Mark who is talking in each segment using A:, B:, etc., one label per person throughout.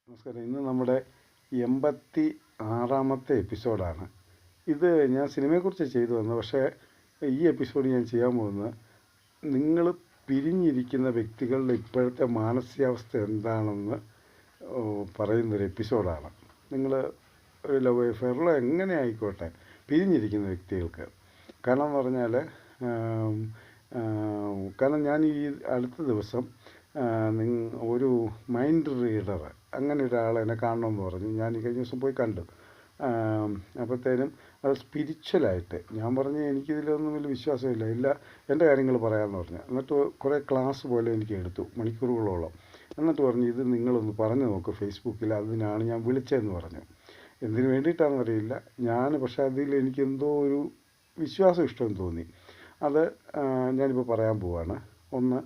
A: നമസ്കാരം. ഇന്ന് നമ്മുടെ 86ാമത്തെ എപ്പിസോഡാണ്. ഇത് ഞാൻ സിനിമയെക്കുറിച്ച് ചെയ്തു വന്നത്. പക്ഷേ ഈ എപ്പിസോഡ് ഞാൻ ചെയ്യാൻ പോകുന്നത് നിങ്ങൾ പിരിഞ്ഞിരിക്കുന്ന വ്യക്തികളുടെ ഇപ്പോഴത്തെ മാനസികാവസ്ഥ എന്താണെന്ന് പറയുന്നൊരു എപ്പിസോഡാണ്. നിങ്ങൾ ഒരു ലവ് അഫെയറിലോ എങ്ങനെ ആയിക്കോട്ടെ പിരിഞ്ഞിരിക്കുന്ന വ്യക്തികൾക്ക്. കാരണം എന്ന് പറഞ്ഞാൽ കാരണം ഞാൻ ഈ അടുത്ത ദിവസം ഒരു മൈൻഡ് റീഡർ അങ്ങനെ ഒരാൾ എന്നെ കാണണമെന്ന് പറഞ്ഞു. ഞാൻ ഈ കഴിഞ്ഞ ദിവസം പോയി കണ്ടു. അപ്പോഴത്തേനും അത് സ്പിരിച്വലായിട്ട് ഞാൻ പറഞ്ഞു എനിക്കിതിലൊന്നും വലിയ വിശ്വാസമില്ല, ഇല്ല എൻ്റെ കാര്യങ്ങൾ പറയാമെന്ന് പറഞ്ഞു. എന്നിട്ട് കുറേ ക്ലാസ് പോലെ എനിക്ക് എടുത്തു, മണിക്കൂറുകളോളം. എന്നിട്ട് പറഞ്ഞു ഇത് നിങ്ങളൊന്ന് പറഞ്ഞു നോക്ക് ഫേസ്ബുക്കിൽ, അതിനാണ് ഞാൻ വിളിച്ചതെന്ന് പറഞ്ഞു. എന്തിനു വേണ്ടിയിട്ടാണെന്നറിയില്ല പക്ഷേ അതിൽ എനിക്കെന്തോ ഒരു വിശ്വാസം ഇഷ്ടമെന്ന് തോന്നി. അത് ഞാനിപ്പോൾ പറയാൻ പോവാണ്. ഒന്ന്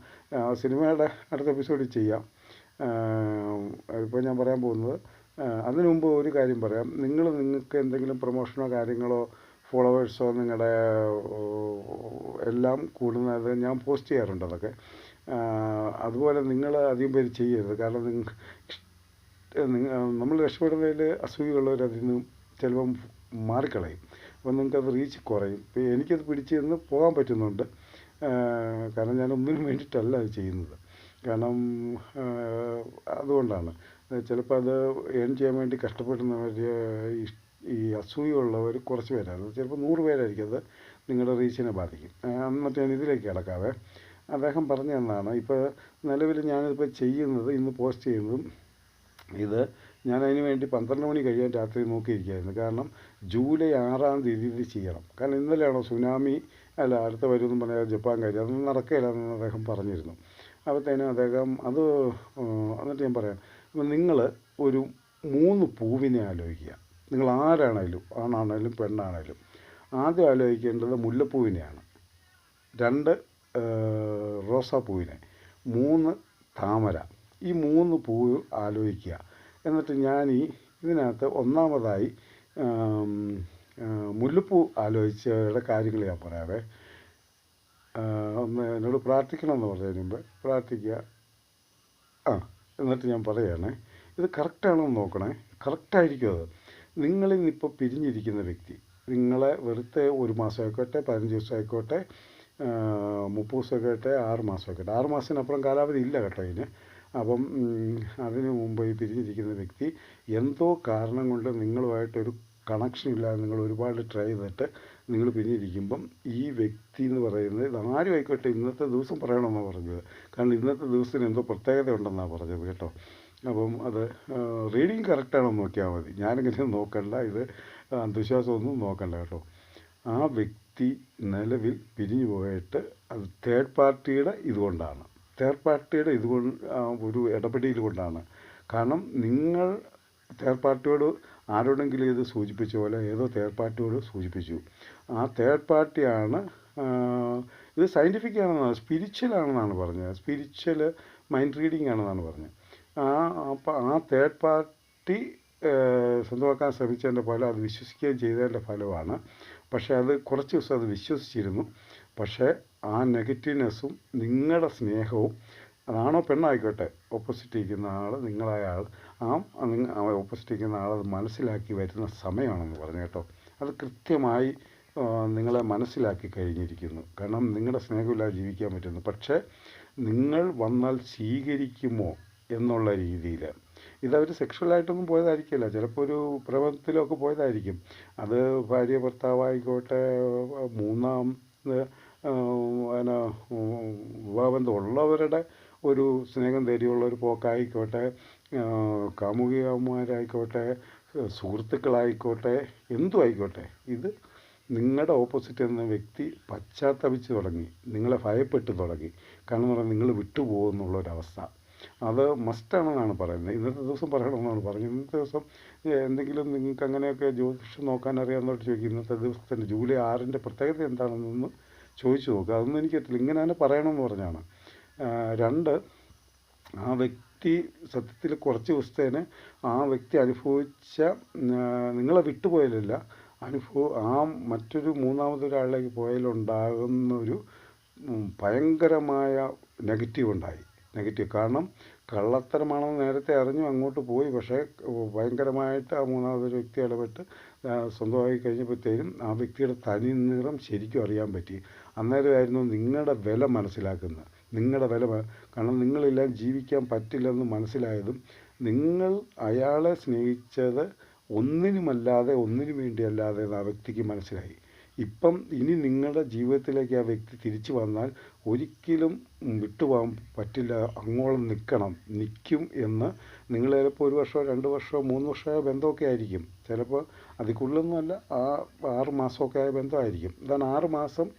A: സിനിമയുടെ അടുത്ത എപ്പിസോഡിൽ ചെയ്യാം. ഇപ്പോൾ ഞാൻ പറയാൻ പോകുന്നത് അതിനു മുമ്പ് ഒരു കാര്യം പറയാം. നിങ്ങൾക്ക് എന്തെങ്കിലും പ്രൊമോഷനോ കാര്യങ്ങളോ ഫോളോവേഴ്സോ നിങ്ങളുടെ എല്ലാം കൂടുന്നത് ഞാൻ പോസ്റ്റ് ചെയ്യാറുണ്ട്. അതൊക്കെ അതുപോലെ നിങ്ങൾ അധികം പേര് ചെയ്യരുത്. കാരണം നമ്മൾ രക്ഷപ്പെടുന്നതിൽ അസൂയുള്ളവർ അതിൽ നിന്നും ചിലപ്പം മാറിക്കളയും. അപ്പം നിങ്ങൾക്കത് റീച്ച് കുറയും. ഇപ്പോൾ എനിക്കത് പിടിച്ച് നിന്ന് പോകാൻ പറ്റുന്നുണ്ട്. കാരണം ഞാൻ ഒന്നിനും വേണ്ടിയിട്ടല്ല അത് ചെയ്യുന്നത്. കാരണം അതുകൊണ്ടാണ്. ചിലപ്പോൾ അത് ഏൺ ചെയ്യാൻ വേണ്ടി കഷ്ടപ്പെടുന്നവർ, ഈ അസൂയുള്ളവർ കുറച്ച് പേരാണ്. ചിലപ്പോൾ 100 പേരായിരിക്കും അത് നിങ്ങളുടെ റീച്ചിനെ ബാധിക്കും. എന്നിട്ട് ഞാൻ ഇതിലേക്ക് കിടക്കാവേ. അദ്ദേഹം പറഞ്ഞു തന്നാണ്. ഇപ്പോൾ നിലവിൽ ഞാനിപ്പോൾ ചെയ്യുന്നത്, ഇന്ന് പോസ്റ്റ് ചെയ്യുന്നതും ഇത് ഞാനതിന് വേണ്ടി 12 മണി കഴിയാൻ രാത്രി നോക്കിയിരിക്കുകയായിരുന്നു. കാരണം ജൂലൈ 6-ാം തീയതി ഇത് ചെയ്യണം. കാരണം ഇന്നലെയാണോ സുനാമി അടുത്ത വരുമെന്നും പറഞ്ഞാൽ ജപ്പാൻ കാര്യം അതൊന്നും നടക്കുകയില്ലെന്ന് അദ്ദേഹം പറഞ്ഞിരുന്നു. അപ്പോഴത്തേനും അദ്ദേഹം അത് എന്നിട്ട് ഞാൻ പറയാം. അപ്പം നിങ്ങൾ ഒരു 3 പൂവിനെ ആലോചിക്കുക. നിങ്ങൾ ആരാണേലും, ആണാണേലും പെണ്ണാണേലും, ആദ്യം ആലോചിക്കേണ്ടത് മുല്ലപ്പൂവിനെയാണ്, 2 റോസാപ്പൂവിനെ, 3 താമര. ഈ 3 പൂവ് ആലോചിക്കുക. എന്നിട്ട് ഞാൻ ഇതിനകത്ത് ഒന്നാമതായി മുല്ലപ്പൂ ആലോചിച്ചവരുടെ കാര്യങ്ങൾ ഞാൻ പറയാവേ. ഒന്ന് എന്നോട് പ്രാർത്ഥിക്കണമെന്ന് പറഞ്ഞതിന് മുമ്പ് പ്രാർത്ഥിക്കുക. എന്നിട്ട് ഞാൻ പറയുകയാണേ. ഇത് കറക്റ്റാണെന്ന് നോക്കണേ. കറക്റ്റായിരിക്കും അത്. നിങ്ങളിൽ നിന്നിപ്പോൾ പിരിഞ്ഞിരിക്കുന്ന വ്യക്തി നിങ്ങളെ വെറുതെ 1 മാസം ആയിക്കോട്ടെ, 15 ദിവസം ആയിക്കോട്ടെ, 30 ദിവസം ആയിക്കോട്ടെ, 6 മാസം ആയിക്കോട്ടെ. 6 മാസത്തിനപ്പുറം കാലാവധി ഇല്ല കേട്ടോ ഇതിന്. അപ്പം അതിനു മുമ്പ് ഈ പിരിഞ്ഞിരിക്കുന്ന വ്യക്തി എന്തോ കാരണം കൊണ്ട് നിങ്ങളുമായിട്ടൊരു കണക്ഷൻ ഇല്ലാതെ നിങ്ങൾ ഒരുപാട് ട്രൈ ചെയ്തിട്ട് നിങ്ങൾ പിരിഞ്ഞിരിക്കുമ്പം ഈ വ്യക്തി എന്ന് പറയുന്നത് ആരും ആയിക്കോട്ടെ, ഇന്നത്തെ ദിവസം പറയണമെന്നാണ് പറഞ്ഞത്. കാരണം ഇന്നത്തെ ദിവസത്തിന് എന്തോ പ്രത്യേകത ഉണ്ടെന്നാണ് പറഞ്ഞത് കേട്ടോ. അപ്പം അത് റീഡിങ് കറക്റ്റാണെന്ന് നോക്കിയാൽ മതി. ഞാനിങ്ങനെ നോക്കണ്ട, ഇത് അന്ധവിശ്വാസമൊന്നും നോക്കണ്ട കേട്ടോ. ആ വ്യക്തി നിലവിൽ പിരിഞ്ഞു പോയിട്ട് അത് തേർഡ് പാർട്ടിയുടെ ഇതുകൊണ്ടാണ്, ഒരു ഇടപെടൽ കൊണ്ടാണ്. കാരണം നിങ്ങൾ തേർഡ് പാർട്ടിയോട് ആരോടെങ്കിലും ഇത് സൂചിപ്പിച്ച പോലെ ഏതോ തേർഡ് പാർട്ടിയോട് സൂചിപ്പിച്ചു. ആ തേർഡ് പാർട്ടിയാണ് ഇത് സയൻറ്റിഫിക് ആണെന്നാണ്, സ്പിരിച്വൽ ആണെന്നാണ് പറഞ്ഞത്. സ്പിരിച്വൽ മൈൻഡ് റീഡിംഗ് ആണെന്നാണ് പറഞ്ഞത്. അപ്പോൾ ആ തേർഡ് പാർട്ടി സ്വന്തമാക്കാൻ ശ്രമിച്ചതിൻ്റെ ഫലം, അത് വിശ്വസിക്കുകയും ചെയ്തതിൻ്റെ ഫലമാണ്. പക്ഷേ അത് കുറച്ച് ദിവസം അത് വിശ്വസിച്ചിരുന്നു. പക്ഷേ ആ നെഗറ്റീവ്നെസ്സും നിങ്ങളുടെ സ്നേഹവും, അതാണോ പെണ്ണായിക്കോട്ടെ, ഓപ്പോസിറ്റ് ഇരിക്കുന്ന ആൾ, നിങ്ങളായ ആൾ, ഓപ്പോസിറ്റ് ഇരിക്കുന്ന ആളത് മനസ്സിലാക്കി വരുന്ന സമയമാണെന്ന് പറഞ്ഞു കേട്ടോ. അത് കൃത്യമായി നിങ്ങളെ മനസ്സിലാക്കി കഴിഞ്ഞിരിക്കുന്നു. കാരണം നിങ്ങളുടെ സ്നേഹമില്ലാതെ ജീവിക്കാൻ പറ്റുന്നു. പക്ഷേ നിങ്ങൾ വന്നാൽ സ്വീകരിക്കുമോ എന്നുള്ള രീതിയിൽ. ഇതവർ സെക്ഷുവലായിട്ടൊന്നും പോയതായിരിക്കില്ല, ചിലപ്പോൾ ഒരു പ്രബന്ധത്തിലൊക്കെ പോയതായിരിക്കും. അത് ഭാര്യ ഭർത്താവായിക്കോട്ടെ, മൂന്നാം വിവാഹബന്ധം ഉള്ളവരുടെ ഒരു സ്നേഹം തേടിയുള്ള ഒരു പോക്കായിക്കോട്ടെ, കാമുകിമാരായിക്കോട്ടെ, സുഹൃത്തുക്കളായിക്കോട്ടെ, എന്തും ആയിക്കോട്ടെ, ഇത് നിങ്ങളുടെ ഓപ്പോസിറ്റ് എന്ന വ്യക്തി പശ്ചാത്തപിച്ച് തുടങ്ങി, നിങ്ങളെ ഭയപ്പെട്ട് തുടങ്ങി. കാരണം എന്ന് പറഞ്ഞാൽ നിങ്ങൾ വിട്ടുപോകുന്നുള്ളൊരവസ്ഥ അത് മസ്റ്റാണെന്നാണ് പറയുന്നത്. ഇന്നത്തെ ദിവസം പറയണമെന്നാണ് പറഞ്ഞത്. ഇന്നത്തെ ദിവസം എന്തെങ്കിലും നിങ്ങൾക്ക് അങ്ങനെയൊക്കെ ജ്യോതിഷം നോക്കാൻ അറിയാമെന്നോട്ട് ചോദിക്കും. ഇന്നത്തെ ദിവസത്തിൻ്റെ ജൂലൈ 6-ൻ്റെ പ്രത്യേകത എന്താണെന്നൊന്ന് ചോദിച്ചു നോക്കുക. അതൊന്നും എനിക്കറിയില്ല, ഇങ്ങനെ തന്നെ പറയണമെന്ന് പറഞ്ഞാണ്. 2, ആ വ്യക്തി സത്യത്തിൽ കുറച്ച് ദിവസത്തേന് ആ വ്യക്തി അനുഭവിച്ച, നിങ്ങളെ വിട്ടുപോയാലല്ല, ആ മറ്റൊരു മൂന്നാമതൊരാളിലേക്ക് പോയാലുണ്ടാകുന്നൊരു ഭയങ്കരമായ നെഗറ്റീവ് ഉണ്ടായി. കാരണം കള്ളത്തരമാണെന്ന് നേരത്തെ അറിഞ്ഞു അങ്ങോട്ട് പോയി. പക്ഷേ ഭയങ്കരമായിട്ട് ആ മൂന്നാമതൊരു വ്യക്തി ഇടപെട്ട് സ്വന്തമായി കഴിഞ്ഞപ്പോഴത്തേനും ആ വ്യക്തിയുടെ തനി നിറം ശരിക്കും അറിയാൻ പറ്റി. അന്നേരമായിരുന്നു നിങ്ങളുടെ വില മനസ്സിലാക്കുന്നത്. നിങ്ങളുടെ വില കാരണം നിങ്ങളില്ലാതെ ജീവിക്കാൻ പറ്റില്ലെന്ന് മനസ്സിലായതും നിങ്ങൾ അയാളെ സ്നേഹിച്ചത് ഒന്നിനുമല്ലാതെ ഒന്നിനു വേണ്ടിയല്ലാതെ എന്ന് ആ വ്യക്തിക്ക് മനസ്സിലായി. ഇപ്പം ഇനി നിങ്ങളുടെ ജീവിതത്തിലേക്ക് ആ വ്യക്തി തിരിച്ചു വന്നാൽ ഒരിക്കലും വിട്ടുപോകാൻ പറ്റില്ല, അങ്ങോളം നിൽക്കും എന്ന് നിങ്ങൾ ചിലപ്പോൾ 1 വർഷമോ 2 വർഷമോ 3 വർഷമായ ബന്ധമൊക്കെ ആയിരിക്കും. ചിലപ്പോൾ അതിൽ കൂടുതലൊന്നുമല്ല, 6 മാസമൊക്കെ ആയ ബന്ധമായിരിക്കും. ഇതാണ് 6 മാസം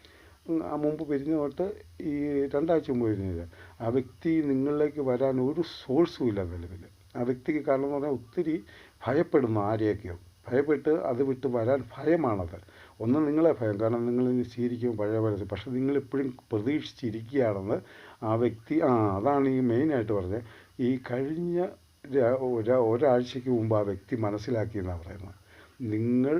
A: മുമ്പ് പിരിഞ്ഞു തൊട്ട് ഈ 2 ആഴ്ച മുമ്പ് പിരിഞ്ഞത്. ആ വ്യക്തി നിങ്ങളിലേക്ക് വരാൻ ഒരു സോഴ്സും ഇല്ല നിലവിൽ. ആ വ്യക്തിക്ക് കാരണം എന്ന് പറഞ്ഞാൽ ഒത്തിരി ഭയപ്പെടുന്നു ആരെയൊക്കെയോ. ഭയപ്പെട്ട് അത് വിട്ട് വരാൻ ഭയമാണത്. ഒന്ന് നിങ്ങളെ ഭയം, കാരണം നിങ്ങളിനി സ്വീകരിക്കും പഴയ പോലെ. പക്ഷെ നിങ്ങളിപ്പോഴും പ്രതീക്ഷിച്ചിരിക്കുകയാണെന്ന് ആ വ്യക്തി അതാണ് ഈ മെയിനായിട്ട് പറഞ്ഞത്. ഈ കഴിഞ്ഞ ഒരാഴ്ചയ്ക്ക് മുമ്പ് ആ വ്യക്തി മനസ്സിലാക്കിയെന്നാണ് പറയുന്നത്. നിങ്ങൾ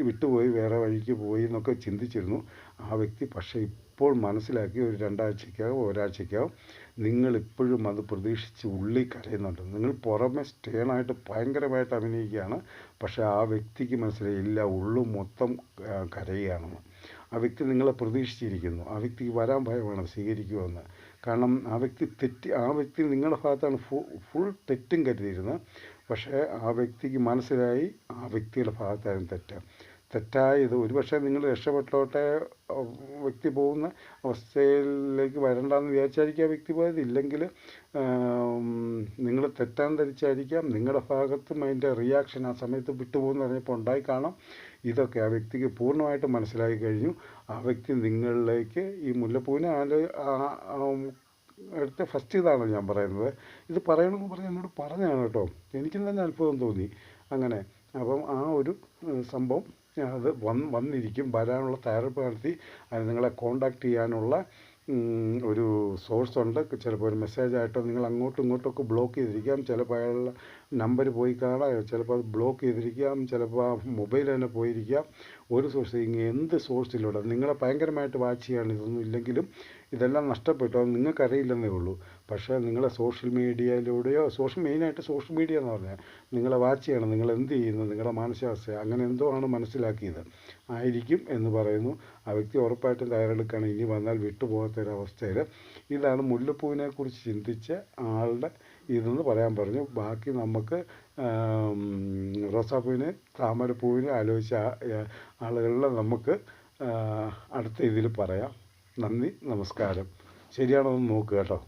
A: വിട്ടുപോയി വേറെ വഴിക്ക് പോയി എന്നൊക്കെ ചിന്തിച്ചിരുന്നു ആ വ്യക്തി. പക്ഷേ ഇപ്പോൾ മനസ്സിലാക്കി ഒരു 2 ആഴ്ചയ്ക്കകം ഒരാഴ്ചയ്ക്കകം നിങ്ങളിപ്പോഴും അത് പ്രതീക്ഷിച്ച് ഉള്ളിൽ കരയുന്നുണ്ട്. നിങ്ങൾ പുറമെ സ്റ്റേണായിട്ട് ഭയങ്കരമായിട്ട് അഭിനയിക്കുകയാണ്. പക്ഷേ ആ വ്യക്തിക്ക് മനസ്സിലായില്ല, ഉള്ളും മൊത്തം കരയുകയാണെന്ന്. ആ വ്യക്തി നിങ്ങളെ പ്രതീക്ഷിച്ചിരിക്കുന്നു. ആ വ്യക്തിക്ക് വരാൻ ഭയമാണ് സ്വീകരിക്കുമെന്ന്. കാരണം ആ വ്യക്തി നിങ്ങളുടെ ഭാഗത്താണ് ഫുൾ തെറ്റും കരുതിയിരുന്നത്. പക്ഷേ ആ വ്യക്തിക്ക് മനസ്സിലായി ആ വ്യക്തിയുടെ ഭാഗത്തായിരുന്നു തെറ്റായത്. ഒരുപക്ഷെ നിങ്ങൾ രക്ഷപ്പെട്ടോട്ടെ വ്യക്തി പോകുന്ന അവസ്ഥയിലേക്ക് വരണ്ടെന്ന് വിചാരിച്ചായിരിക്കും ആ വ്യക്തി പോയത്. ഇല്ലെങ്കിൽ നിങ്ങൾ തെറ്റാൻ ധരിച്ചായിരിക്കാം. നിങ്ങളുടെ ഭാഗത്തും അതിൻ്റെ റിയാക്ഷൻ ആ സമയത്ത് വിട്ടുപോകുന്ന പറഞ്ഞപ്പോൾ ഉണ്ടായി കാണാം. ഇതൊക്കെ ആ വ്യക്തിക്ക് പൂർണ്ണമായിട്ട് മനസ്സിലാക്കി കഴിഞ്ഞു. ആ വ്യക്തി നിങ്ങളിലേക്ക് ഈ മുല്ലപ്പൂവിനെ അടുത്ത ഫസ്റ്റ് ഇതാണ് ഞാൻ പറയുന്നത്. ഇത് പറയണമെന്ന് പറഞ്ഞ് എന്നോട് പറഞ്ഞതാണ് കേട്ടോ. എനിക്കും തന്നെ അത്ഭുതം തോന്നി അങ്ങനെ. അപ്പം ആ ഒരു സംഭവം അത് വന്നിരിക്കും. വരാനുള്ള തയ്യാറെടുപ്പ് നടത്തി അത് നിങ്ങളെ കോണ്ടാക്ട് ചെയ്യാനുള്ള ഒരു സോഴ്സ് ഉണ്ട്. ചിലപ്പോൾ ഒരു മെസ്സേജായിട്ടോ നിങ്ങൾ അങ്ങോട്ടും ഇങ്ങോട്ടൊക്കെ ബ്ലോക്ക് ചെയ്തിരിക്കാം. ചിലപ്പോൾ അയാളുടെ നമ്പർ പോയി കാണാം, ചിലപ്പോൾ അത് ബ്ലോക്ക് ചെയ്തിരിക്കാം, ചിലപ്പോൾ ആ മൊബൈൽ തന്നെ പോയിരിക്കാം. ഒരു സോഴ്സ് എന്ത് സോഴ്സിലൂടെ നിങ്ങളെ ഭയങ്കരമായിട്ട് വാച്ച് ചെയ്യാണ്. ഇതൊന്നും ഇല്ലെങ്കിലും ഇതെല്ലാം നഷ്ടപ്പെട്ടു, അത് നിങ്ങൾക്കറിയില്ലെന്നേ ഉള്ളൂ. പക്ഷേ നിങ്ങളെ സോഷ്യൽ മീഡിയയിലൂടെയോ മെയിനായിട്ട് സോഷ്യൽ മീഡിയ എന്ന് പറഞ്ഞാൽ നിങ്ങളെ വാച്ച് ചെയ്യണം, നിങ്ങൾ എന്ത് ചെയ്യുന്നു, നിങ്ങളുടെ മാനസികാവസ്ഥ അങ്ങനെ എന്തോ ആണ് മനസ്സിലാക്കിയത് ആയിരിക്കും എന്ന് പറയുന്നു. ആ വ്യക്തി ഉറപ്പായിട്ടും തയ്യാറെടുക്കുകയാണ് ഇനി വന്നാൽ വിട്ടുപോകാത്തൊരവസ്ഥയിൽ. ഇതാണ് മുല്ലപ്പൂവിനെ കുറിച്ച് ചിന്തിച്ച ആളുടെ ഇതെന്ന് പറയാൻ പറഞ്ഞു. ബാക്കി നമുക്ക് റോസാപ്പൂവിനെ താമരപ്പൂവിനെ ആലോചിച്ച ആളുകളിൽ നമുക്ക് അടുത്ത ഇതിൽ പറയാം. നന്ദി, നമസ്കാരം. ശരിയാണോ എന്ന് നോക്കുക കേട്ടോ.